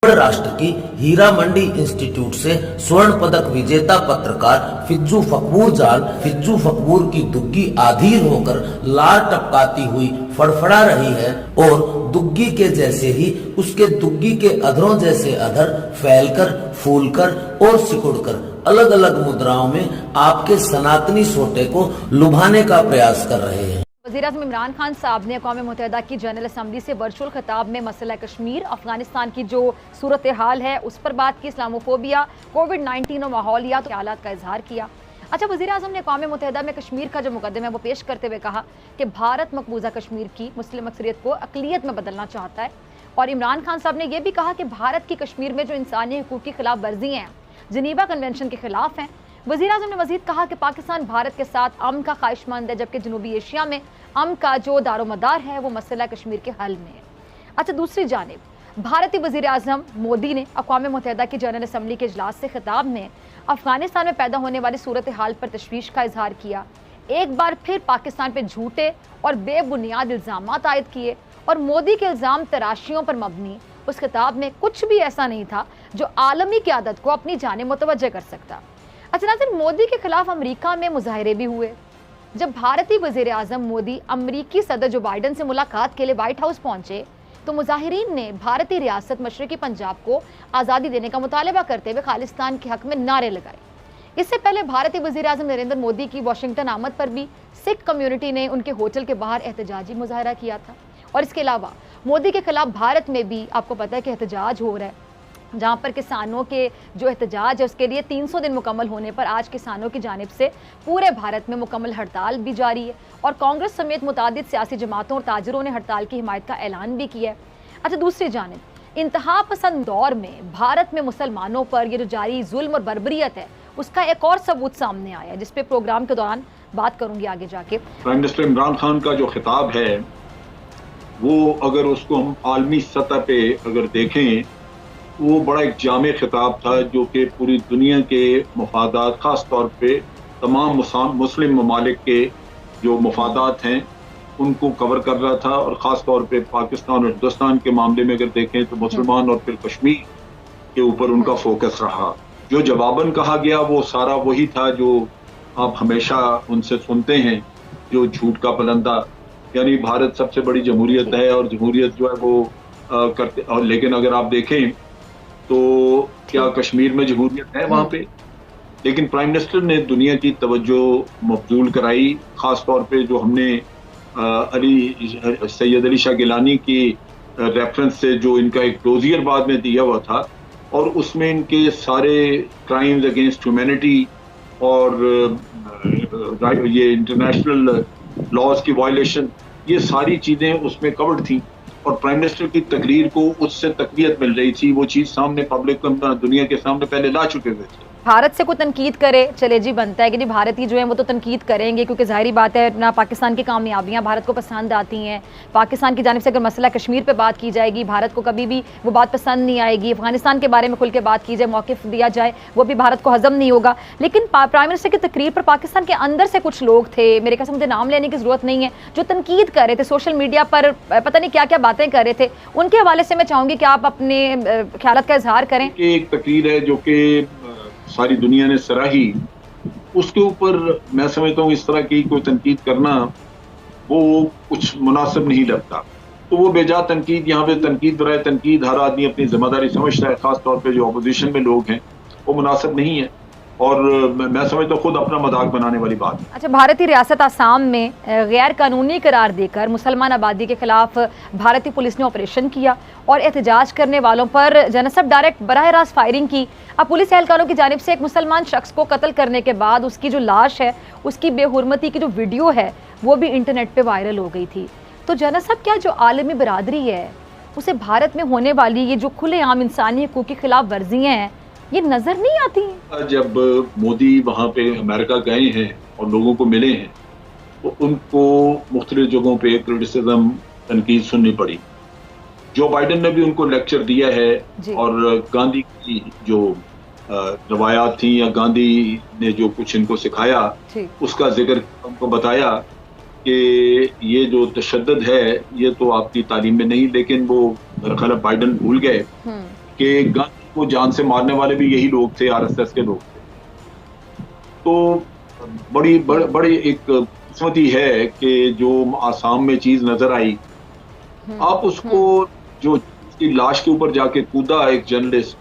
राष्ट्र की हीरा मंडी इंस्टीट्यूट से स्वर्ण पदक विजेता पत्रकार फिज्जू फकबूर जान फिज्जू फकबूर की दुग्गी आधीर होकर लार टपकाती हुई फड़फड़ा रही है और दुग्गी के जैसे ही उसके दुग्गी के अधरों जैसे अधर फैलकर फूलकर और सिकुड़कर अलग अलग मुद्राओं में आपके सनातनी सोटे को लुभाने का प्रयास कर रहे हैं। वज़ीर-ए-आज़म इमरान खान साहब ने अक़वाम मुत्तहिदा की जनरल असम्बली से वर्चुअल खिताब में मसला कश्मीर, अफगानिस्तान की जो सूरत हाल है उस पर बात की, इस्लामोफोबिया, कोविड-19 और माहौलियात ख्यालात का इजहार किया। अच्छा, वज़ीर-ए-आज़म ने अक़वाम मुत्तहिदा में कश्मीर का जो मुकदमा है वो पेश करते हुए कहा कि भारत मकबूजा कश्मीर की मुस्लिम अक्सरियत को अक़लियत में बदलना चाहता है। और इमरान खान साहब ने यह भी कहा कि भारत की कश्मीर में जो इंसानी हकूक़ की खिलाफ वर्जी हैं, जिनीवा कन्वेंशन के खिलाफ हैं। वज़ीर-ए-आज़म ने मज़ीद कहा कि पाकिस्तान भारत के साथ अमन का ख्वाहिशमंद है, जबकि जनूबी एशिया में अमन का जो दारोमदार है वो मसला कश्मीर के हल में है। अच्छा, दूसरी जानिब भारतीय वज़ीर-ए-आज़म मोदी ने अक़वाम मुत्तहिदा की जनरल असम्बली के इजलास से खिताब में अफगानिस्तान में पैदा होने वाली सूरत हाल पर तशवीश का इजहार किया। एक बार फिर पाकिस्तान पर झूठे और बेबुनियाद इल्ज़ामात आयद किए और मोदी के इल्ज़ाम तराशियों पर मबनी उस खिताब में कुछ भी ऐसा नहीं था जो आलमी क़यादत को अपनी जानिब मुतवज्जह कर सकता। अच्छा नाज़रीन, मोदी के खिलाफ अमरीका में मुजाहरे भी हुए। जब भारतीय वज़ीर-ए-आज़म मोदी अमरीकी सदर जो बाइडन से मुलाकात के लिए व्हाइट हाउस पहुंचे तो मुजाहिरीन ने भारतीय रियासत मशरक़ी पंजाब को आज़ादी देने का मुतालबा करते हुए खालिस्तान के हक में नारे लगाए। इससे पहले भारतीय वज़ीर-ए-आज़म नरेंद्र मोदी की वाशिंगटन आमद पर भी सिख कम्युनिटी ने उनके होटल के बाहर एहतजाजी मुजाहरा किया था। और इसके अलावा मोदी के खिलाफ भारत में भी आपको पता है कि एहतजाज हो रहा है, जहाँ पर किसानों के जो एहतजाज है उसके लिए 300 दिन मुकम्मल होने पर आज किसानों की जानिब से पूरे भारत में मुकम्मल हड़ताल भी जारी है और कांग्रेस समेत मुतादिद सियासी जमातों और ताजरों ने हड़ताल की हिमायत का ऐलान भी किया है। अच्छा, दूसरी जानिब इंतहा पसंद दौर में भारत में मुसलमानों पर ये जो जारी जुल्म और बर्बरियत है उसका एक और सबूत सामने आया, जिस पे प्रोग्राम के दौरान बात करूंगी आगे जाके। प्राइम मिनिस्टर इमरान खान का जो खिताब है वो अगर उसको हम आलमी सतह पे अगर देखें वो बड़ा एक जामे खिताब था जो कि पूरी दुनिया के मफादात, ख़ास तौर पे तमाम मुस्लिम ममालिक के जो मफादात हैं उनको कवर कर रहा था। और ख़ास तौर पे पाकिस्तान और हिंदुस्तान के मामले में अगर देखें तो मुसलमान और फिर कश्मीर के ऊपर उनका फोकस रहा। जो जवाबन कहा गया वो सारा वही था जो आप हमेशा उनसे सुनते हैं, जो झूठ का पलंदा, यानी भारत सबसे बड़ी जमहूरियत है और जमहूरियत जो है वो करते। और लेकिन अगर आप देखें तो क्या कश्मीर में जमहूरियत है वहाँ पे? लेकिन प्राइम मिनिस्टर ने दुनिया की तवज्जो मबजूल कराई, ख़ास तौर पे जो हमने सैयद अली शाह गिलानी की रेफरेंस से जो इनका एक डोजियर बाद में दिया हुआ था और उसमें इनके सारे क्राइम्स अगेंस्ट ह्यूमैनिटी और ये इंटरनेशनल लॉज की वायलेशन, ये सारी चीज़ें उसमें कवर्ड थी और प्राइम मिनिस्टर की तकरीर को उससे तक़वियत मिल रही थी। वो चीज़ सामने पब्लिक दुनिया के सामने पहले ला चुके हुए थे। भारत से कोई तनकीद करे, चले जी बनता है कि जी भारतीय जो है वो तो तनकीद करेंगे, क्योंकि ज़ाहिरी बात है ना पाकिस्तान की कामयाबियां भारत को पसंद आती हैं। पाकिस्तान की जानिब से अगर मसला कश्मीर पे बात की जाएगी भारत को कभी भी वो बात पसंद नहीं आएगी। अफगानिस्तान के बारे में खुल के बात की जाए, मौक़िफ़ दिया जाए, वो भी भारत को हज़म नहीं होगा। लेकिन प्राइम मिनिस्टर की तकरीर पर पाकिस्तान के अंदर से कुछ लोग थे, मेरे ख्याल से मुझे नाम लेने की ज़रूरत नहीं है, जो तनकीद कर रहे थे, सोशल मीडिया पर पता नहीं क्या क्या बातें कर रहे थे। उनके हवाले से मैं चाहूँगी कि आप अपने ख्यालात का इजहार करें। एक तकरीर है जो कि सारी दुनिया ने सराही, उसके ऊपर मैं समझता हूँ इस तरह की कोई तनकीद करना वो कुछ मुनासिब नहीं लगता। तो वो बेजा तनकीद, यहाँ पे तनकीद बराए तनकीद हर आदमी अपनी जिम्मेदारी समझता है, खास तौर पे जो अपोजिशन में लोग हैं, वो मुनासिब नहीं है और मैं समझता हूँ खुद अपना मजाक बनाने वाली बात है। अच्छा, भारतीय रियासत आसाम में गैर कानूनी करार देकर मुसलमान आबादी के खिलाफ भारतीय पुलिस ने ऑपरेशन किया और एहतजाज करने वालों पर जनसब डायरेक्ट बराह रास्त फायरिंग की। अब पुलिस एहलकारों की जानिब से एक मुसलमान शख्स को कत्ल करने के बाद उसकी जो लाश है, उसकी बेहुरमती की जो वीडियो है वो भी इंटरनेट पर वायरल हो गई थी। तो जनसब क्या जो आलमी बरादरी है उसे भारत में होने वाली ये जो खुलेआम इंसानी हकूक़ की खिलाफ वर्जियाँ हैं ये नजर नहीं आती हैं? जब मोदी वहाँ पे अमेरिका गए हैं और लोगों को मिले हैं तो उनको मुख्तलिफ जगहों पे क्रिटिसिज्म, तनकीद सुननी पड़ी। जो बाइडन ने भी उनको लेक्चर दिया है और गांधी की जो रवायात थी या गांधी ने जो कुछ इनको सिखाया उसका जिक्र उनको बताया कि ये जो तशद्दुद है ये तो आपकी तालीम में नहीं, लेकिन वो मेरा ख्याल बाइडन भूल गए कि गांधी को जान से मारने वाले भी यही लोग थे, आरएसएस के लोग थे। तो बड़ी एक किस्मती है कि जो आसाम में चीज नजर आई, आप उसको जो उसकी लाश के ऊपर जाके कूदा एक जर्नलिस्ट,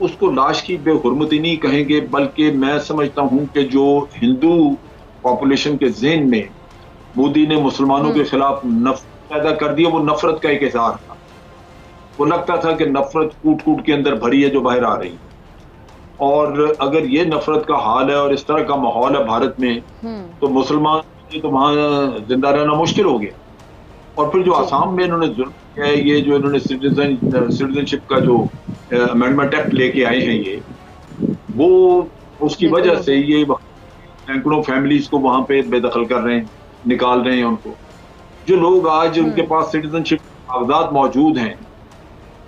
उसको लाश की बेहुरमती नहीं कहेंगे, बल्कि मैं समझता हूं कि जो हिंदू पॉपुलेशन के ज़हन में मोदी ने मुसलमानों के खिलाफ नफरत पैदा कर दी, वो नफरत का एक इज़हार था। वो लगता था कि नफरत कूट कूट के अंदर भरी है जो बाहर आ रही है, और अगर ये नफरत का हाल है और इस तरह का माहौल है भारत में, तो मुसलमान तो वहां जिंदा रहना मुश्किल हो गया। और फिर जो आसाम में इन्होंने जुल्म किया है, ये जो इन्होंने सिटीजनशिप का जो अमेंडमेंट एक्ट लेके आए हैं, ये वो उसकी वजह से ये सैकड़ों फैमिलीज को वहां पे बेदखल कर रहे हैं, निकाल रहे हैं उनको। जो लोग आज उनके पास सिटीजनशिप कागजात मौजूद हैं,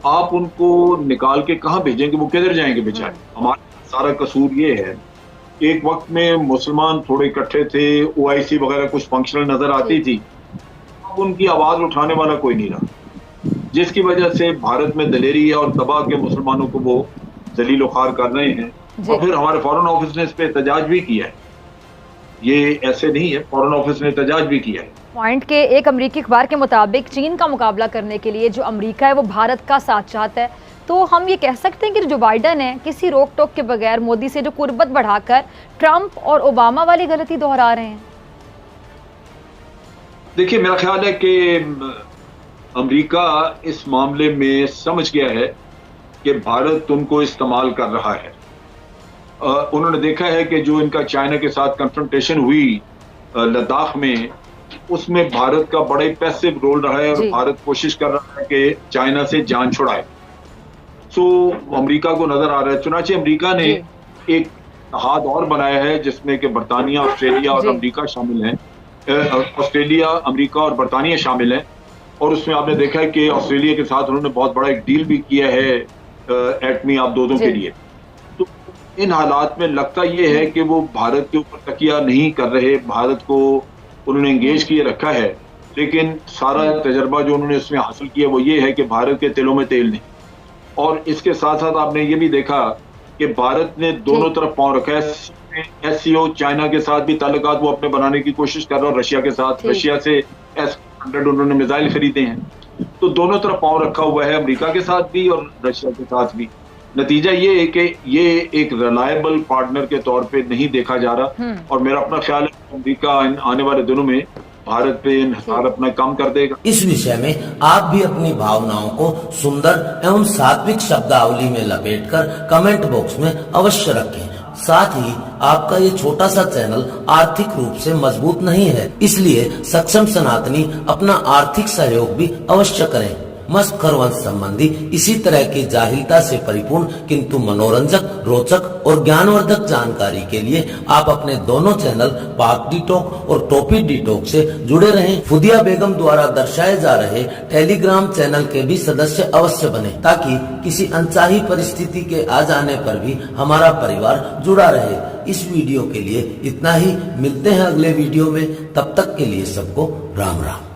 आप उनको निकाल के कहाँ भेजेंगे? वो किधर जाएंगे बेचारे? हमारा सारा कसूर ये है, एक वक्त में मुसलमान थोड़े इकट्ठे थे, ओआईसी वगैरह कुछ फंक्शनल नजर आती थी, अब उनकी आवाज उठाने वाला कोई नहीं रहा, जिसकी वजह से भारत में दलेरी है और दबा के मुसलमानों को वो जलील ख्वार कर रहे हैं। और फिर हमारे फॉरेन ऑफिस ने इस पे एहतजाज भी किया है, ये ऐसे नहीं है, फॉरेन ऑफिस ने एहतजाज भी किया है। पॉइंट के एक अमेरिकी अखबार के मुताबिक चीन का मुकाबला करने के लिए जो अमेरिका है वो भारत का साथ चाहता है, तो हम ये कह सकते हैं कि जो बाइडन है किसी रोक टोक के बगैर मोदी से जो कुर्बत बढ़ाकर ट्रंप और ओबामा वाली गलती दोहरा रहे हैं। देखिए, मेरा ख्याल है कि अमेरिका इस मामले में समझ गया है कि भारत उनको इस्तेमाल कर रहा है। उन्होंने देखा है कि जो इनका चाइना के साथ कन्फ्रंटेशन हुई लद्दाख में, उसमें भारत का बड़े पैसिव रोल रहा है और भारत कोशिश कर रहा है कि चाइना से जान छुड़ाए। तो अमेरिका को नजर आ रहा है, चुनाचे अमेरिका ने एक इत्तेहाद और बनाया है जिसमें कि बरतानिया, ऑस्ट्रेलिया और अमेरिका शामिल हैं। ऑस्ट्रेलिया, अमेरिका और बरतानिया शामिल हैं, और उसमें आपने देखा है कि ऑस्ट्रेलिया के साथ उन्होंने बहुत बड़ा एक डील भी किया है एटमी आबदोदों के लिए। तो इन हालात में लगता ये है कि वो भारत के ऊपर तकिया नहीं कर रहे, भारत को उन्होंने एंगेज किए रखा है, लेकिन सारा तजर्बा जो उन्होंने उसमें हासिल किया वो ये है कि भारत के तिलों में तेल नहीं। और इसके साथ साथ आपने ये भी देखा कि भारत ने दोनों तरफ पांव रखा है। एससीओ चाइना के साथ भी ताल्लुकात वो अपने बनाने की कोशिश कर रहा है, रशिया के साथ, रशिया से S-100 उन्होंने मिसाइल खरीदे हैं, तो दोनों तरफ पांव रखा हुआ है, अमेरिका के साथ भी और रशिया के साथ भी। नतीजा ये है कि ये एक रिलायबल पार्टनर के तौर पे नहीं देखा जा रहा, और मेरा अपना ख्याल है कि अमेरिका आने वाले दिनों में भारत पे इन्हिसार अपना कम कर देगा। इस विषय में आप भी अपनी भावनाओं को सुंदर एवं सात्विक शब्दावली में लपेटकर कमेंट बॉक्स में अवश्य रखें। साथ ही आपका ये छोटा सा चैनल आर्थिक रूप से मजबूत नहीं है, इसलिए सक्षम सनातनी अपना आर्थिक सहयोग भी अवश्य करें। मस्कर वंश संबंधी इसी तरह की जाहिलता से परिपूर्ण किंतु मनोरंजक, रोचक और ज्ञानवर्धक जानकारी के लिए आप अपने दोनों चैनल पाक डिटॉक और टॉपी डिटॉक से जुड़े रहें। फुदिया बेगम द्वारा दर्शाए जा रहे टेलीग्राम चैनल के भी सदस्य अवश्य बने, ताकि किसी अनचाही परिस्थिति के आ जाने पर भी हमारा परिवार जुड़ा रहे। इस वीडियो के लिए इतना ही, मिलते हैं अगले वीडियो में, तब तक के लिए सबको राम राम।